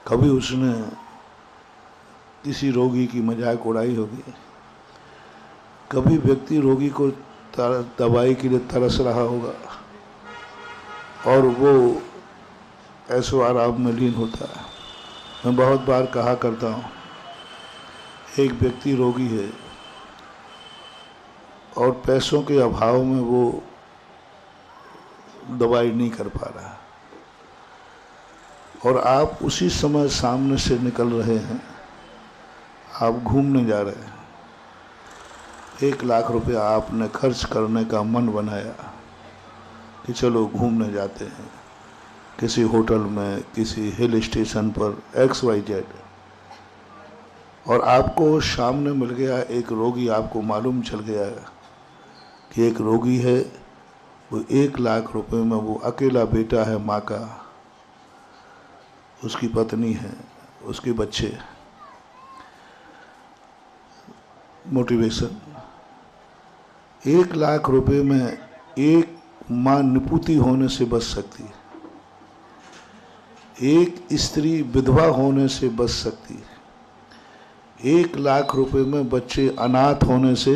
कभी उसने किसी रोगी की मजाक उड़ाई होगी, कभी व्यक्ति रोगी को दवाई के लिए तरस रहा होगा और वो ऐसो आराम में लीन होता है। मैं बहुत बार कहा करता हूँ, एक व्यक्ति रोगी है और पैसों के अभाव में वो दवाई नहीं कर पा रहा, और आप उसी समय सामने से निकल रहे हैं, आप घूमने जा रहे हैं, 1 लाख रुपया आपने खर्च करने का मन बनाया कि चलो घूमने जाते हैं किसी होटल में, किसी हिल स्टेशन पर XYZ, और आपको सामने मिल गया एक रोगी। आपको मालूम चल गया कि एक रोगी है, वो 1 लाख रुपए में, वो अकेला बेटा है माँ का, उसकी पत्नी है, उसके बच्चे। मोटिवेशन, 1 लाख रुपए में एक माँ निपुती होने से बच सकती है, एक स्त्री विधवा होने से बच सकती है, 1 लाख रुपए में बच्चे अनाथ होने से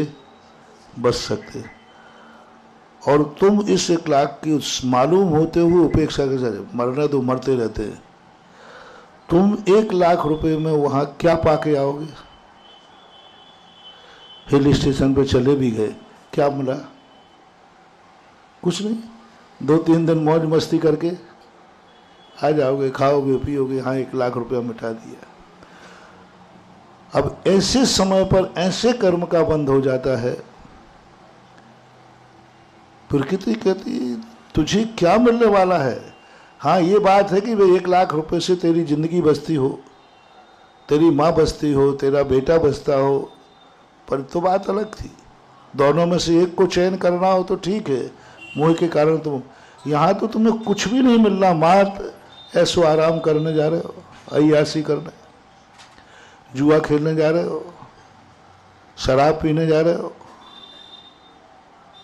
बच सकते, और तुम इस 1 लाख की मालूम होते हुए उपेक्षा के साथ मरना तो मरते रहते हैं। तुम 1 लाख रुपए में वहां क्या पाके आओगे? हिल स्टेशन पे चले भी गए, क्या मिला? कुछ नहीं, 2-3 दिन मौज मस्ती करके आ जाओगे, खाओगे पियोगे, हाँ 1 लाख रुपया मिटा दिया। अब ऐसे समय पर ऐसे कर्म का बंध हो जाता है, प्रकृति कहती तुझे क्या मिलने वाला है। हाँ ये बात है कि वे 1 लाख रुपए से तेरी जिंदगी बसती हो, तेरी माँ बसती हो, तेरा बेटा बसता हो, पर तो बात अलग थी। दोनों में से एक को चयन करना हो तो ठीक है, मोह के कारण तुम यहाँ तो तुम्हें कुछ भी नहीं मिलना, मार ऐसो आराम करने जा रहे हो, अय्यासी करने, जुआ खेलने जा रहे हो, शराब पीने जा रहे हो,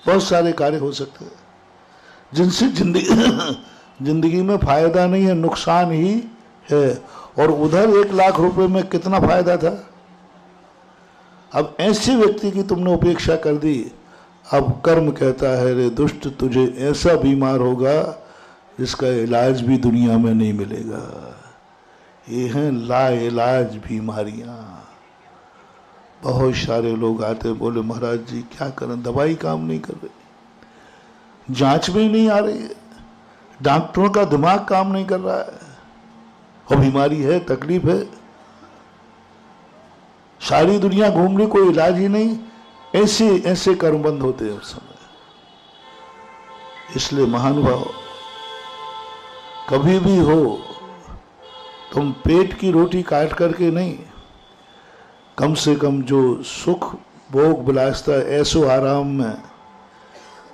बहुत सारे कार्य हो सकते हैं जिनसे जिंदगी में फायदा नहीं है, नुकसान ही है। और उधर 1 लाख रुपए में कितना फायदा था। अब ऐसे व्यक्ति की तुमने उपेक्षा कर दी। अब कर्म कहता है, रे दुष्ट तुझे ऐसा बीमार होगा जिसका इलाज भी दुनिया में नहीं मिलेगा। ये हैं लाइलाज बीमारियां। बहुत सारे लोग आते बोले महाराज जी क्या करें, दवाई काम नहीं कर रही, जांच में ही नहीं आ रही है, डॉक्टरों का दिमाग काम नहीं कर रहा है, और बीमारी है, तकलीफ है, सारी दुनिया घूम रही, कोई इलाज ही नहीं। ऐसे ऐसे कर्मबंध होते हैं उस समय। इसलिए महानुभाव, कभी भी हो तुम पेट की रोटी काट करके नहीं, कम से कम जो सुख भोग विलासता ऐसो आराम में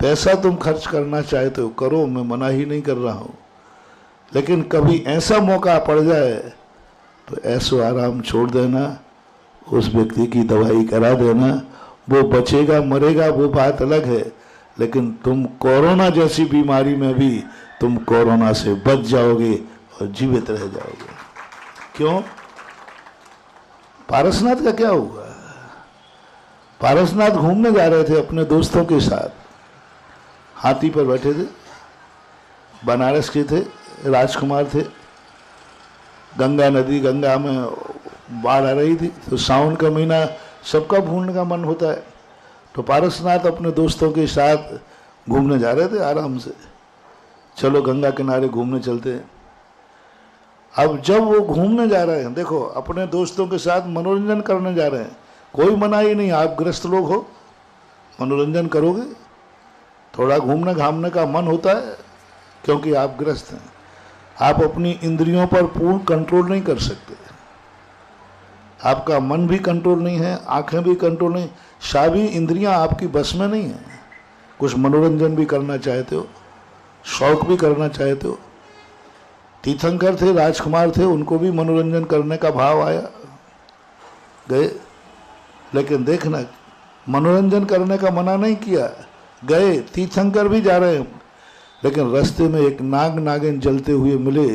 पैसा तुम खर्च करना चाहते हो करो, मैं मना ही नहीं कर रहा हूं, लेकिन कभी ऐसा मौका पड़ जाए तो ऐसो आराम छोड़ देना, उस व्यक्ति की दवाई करा देना। वो बचेगा मरेगा वो बात अलग है, लेकिन तुम कोरोना जैसी बीमारी में भी तुम कोरोना से बच जाओगे और जीवित रह जाओगे। क्यों? पारसनाथ का क्या हुआ? पारसनाथ घूमने जा रहे थे अपने दोस्तों के साथ, हाथी पर बैठे थे, बनारस के थे, राजकुमार थे, गंगा नदी, गंगा में बाढ़ आ रही थी, तो सावन का महीना सबका घूमने का मन होता है। तो पारसनाथ अपने दोस्तों के साथ घूमने जा रहे थे आराम से, चलो गंगा किनारे घूमने चलते हैं। अब जब वो घूमने जा रहे हैं, देखो अपने दोस्तों के साथ मनोरंजन करने जा रहे हैं, कोई मनाही नहीं, आप ग्रस्त लोग हो, मनोरंजन करोगे, थोड़ा घूमने घामने का मन होता है क्योंकि आप ग्रस्त हैं, आप अपनी इंद्रियों पर पूर्ण कंट्रोल नहीं कर सकते, आपका मन भी कंट्रोल नहीं है, आंखें भी कंट्रोल नहीं, सारी इंद्रियां आपकी बस में नहीं है। कुछ मनोरंजन भी करना चाहते हो, शौक भी करना चाहते हो। तीर्थंकर थे, राजकुमार थे, उनको भी मनोरंजन करने का भाव आया, गए, लेकिन देखना मनोरंजन करने का मना नहीं किया, गए, तीर्थंकर भी जा रहे हैं, लेकिन रास्ते में एक नाग नागिन जलते हुए मिले,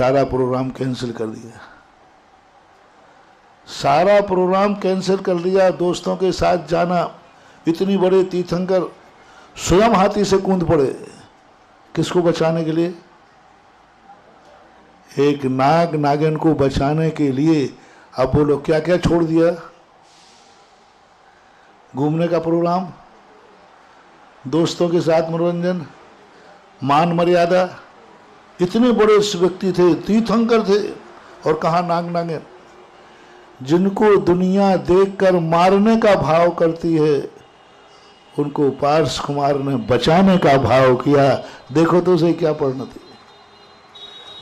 सारा प्रोग्राम कैंसिल कर दिया, सारा प्रोग्राम कैंसिल कर दिया। दोस्तों के साथ जाना, इतनी बड़े तीर्थंकर स्वयं हाथी से कूद पड़े, किसको बचाने के लिए? एक नाग नागिन को बचाने के लिए। अब बोलो क्या क्या छोड़ दिया? घूमने का प्रोग्राम, दोस्तों के साथ मनोरंजन, मान मर्यादा। इतने बड़े व्यक्ति थे, तीर्थंकर थे, और कहा नाग नागिन, जिनको दुनिया देखकर मारने का भाव करती है उनको पार्श कुमार ने बचाने का भाव किया। देखो तो उसे क्या परिणति,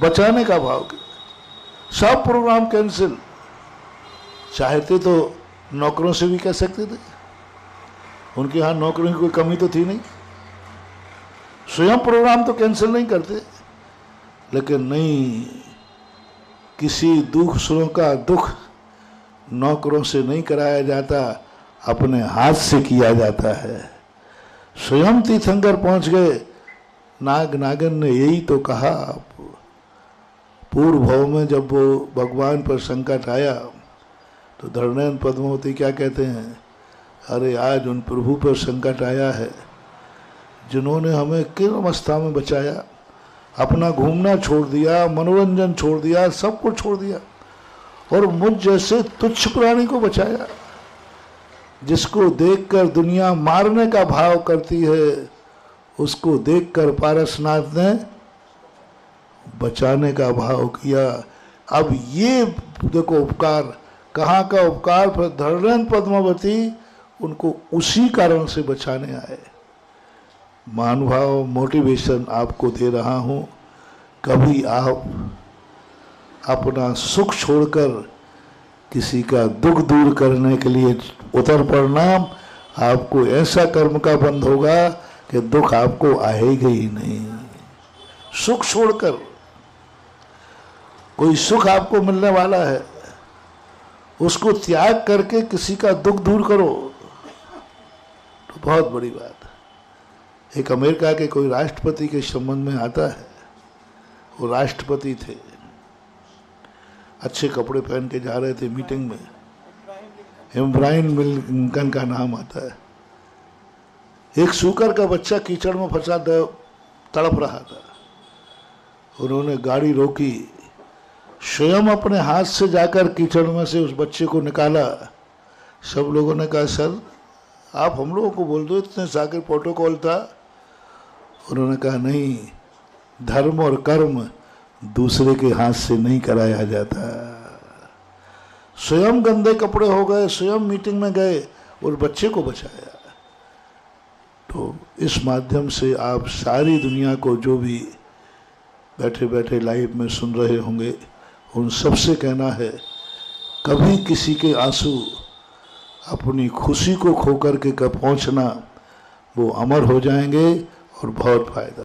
बचाने का भाव किया। सब प्रोग्राम कैंसिल। चाहते तो नौकरों से भी कह सकते थे, उनके यहाँ नौकरियों की कोई कमी तो थी नहीं, स्वयं प्रोग्राम तो कैंसिल नहीं करते। लेकिन नहीं, किसी दूसरों का दुख नौकरों से नहीं कराया जाता, अपने हाथ से किया जाता है। स्वयं तीर्थंकर पहुंच गए। नाग नागिन ने यही तो कहा, पूर्व भाव में जब वो भगवान पर संकट आया तो धरणेन पद्मावती क्या कहते हैं, अरे आज उन प्रभु पर संकट आया है जिन्होंने हमें किन अवस्था में बचाया, अपना घूमना छोड़ दिया, मनोरंजन छोड़ दिया, सब कुछ छोड़ दिया, और मुझ जैसे तुच्छ प्राणी को बचाया। जिसको देखकर दुनिया मारने का भाव करती है, उसको देखकर पारसनाथ ने बचाने का भाव किया। अब ये देखो उपकार, कहाँ का उपकार। पर धरणेन पद्मावती उनको उसी कारण से बचाने आए। महानुभाव, मोटिवेशन आपको दे रहा हूँ, कभी आप अपना सुख छोड़कर किसी का दुख दूर करने के लिए उतर पड़ना, आपको ऐसा कर्म का बंध होगा कि दुख आपको आएगा ही नहीं। सुख छोड़कर, कोई सुख आपको मिलने वाला है, उसको त्याग करके किसी का दुख दूर करो तो बहुत बड़ी बात है। एक अमेरिका के कोई राष्ट्रपति के संबंध में आता है, वो राष्ट्रपति थे, अच्छे कपड़े पहन के जा रहे थे मीटिंग में, इब्राहिम लिंकन का नाम आता है। एक सूकर का बच्चा कीचड़ में फंसा तड़प रहा था, उन्होंने गाड़ी रोकी, स्वयं अपने हाथ से जाकर कीचड़ में से उस बच्चे को निकाला। सब लोगों ने कहा सर आप हम लोगों को बोल दो, इतने सागर प्रोटोकॉल था। उन्होंने कहा नहीं, धर्म और कर्म दूसरे के हाथ से नहीं कराया जाता। स्वयं गंदे कपड़े हो गए, स्वयं मीटिंग में गए और बच्चे को बचाया। तो इस माध्यम से आप सारी दुनिया को, जो भी बैठे बैठे लाइव में सुन रहे होंगे, उन सबसे कहना है, कभी किसी के आंसू अपनी खुशी को खोकर के कब पहुंचना, वो अमर हो जाएंगे और बहुत फायदा।